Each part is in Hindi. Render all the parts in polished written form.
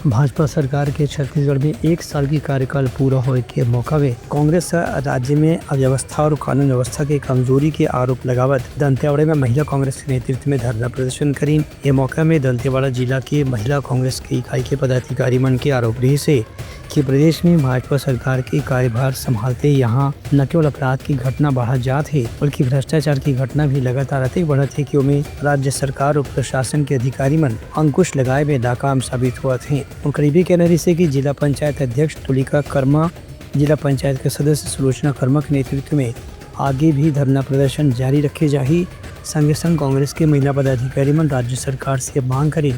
भाजपा सरकार के छत्तीसगढ़ में 1 साल की कार्यकाल पूरा होए के मौका में कांग्रेस राज्य में अव्यवस्था और कानून व्यवस्था के कमजोरी के आरोप लगावत दंतेवाड़ा में महिला कांग्रेस के नेतृत्व में धरना प्रदर्शन करी। ये मौका में दंतेवाड़ा जिला के महिला कांग्रेस की इकाई के पदाधिकारी मन के आरोप रही से कि प्रदेश में भाजपा सरकार के कार्यभार संभालते यहाँ न केवल अपराध की घटना बढ़ा जात है बल्कि भ्रष्टाचार की घटना भी लगातार बढ़त है, कि राज्य सरकार और प्रशासन के अधिकारी मन अंकुश लगाए में नाकाम साबित हुआ थे। करीबी कहने से कि जिला पंचायत अध्यक्ष तुलिका कर्मा, जिला पंचायत के सदस्य सुलोचना कर्मा के नेतृत्व में आगे भी धरना प्रदर्शन जारी रखे जाही। संगे संग कांग्रेस के महिला पदाधिकारी मन राज्य सरकार से मांग करें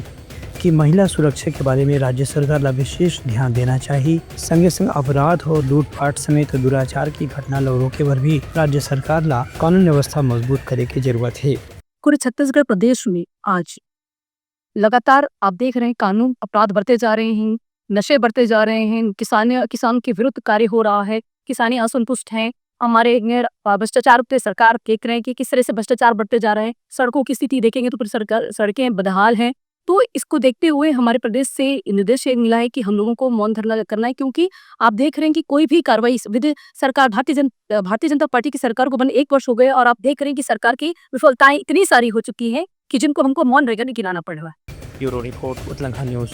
कि महिला सुरक्षा के बारे में राज्य सरकार ला विशेष ध्यान देना चाहिए। संगे संग अपराध और लूटपाट समेत दुराचार की घटना ला रोके पर भी राज्य सरकार ला कानून व्यवस्था मजबूत करे की जरूरत है। पूरे छत्तीसगढ़ प्रदेश में आज लगातार आप देख रहे हैं कानून अपराध बढ़ते जा रहे हैं, नशे बढ़ते जा रहे हैं, किसानों के विरुद्ध कार्य हो रहा है, किसानी असंतुष्ट हैं। हमारे भ्रष्टाचार पे सरकार देख रहे हैं कि किस तरह से भ्रष्टाचार बढ़ते जा रहे हैं। सड़कों की स्थिति देखेंगे तो सरकार सड़कें बदहाल हैं। तो इसको देखते हुए हमारे प्रदेश से निर्देश मिला है कि हम लोगों को मौन धरना करना है, क्योंकि आप देख रहे हैं कि कोई भी कार्रवाई सरकार भारतीय जनता पार्टी की सरकार को बने 1 वर्ष हो गए और आप देख रहे हैं कि सरकार की विफलताएं इतनी सारी हो चुकी हैं कि जिनको हमको मौन रैना गिनाना पड़ रहा है। Bureau report Uttarakhand news.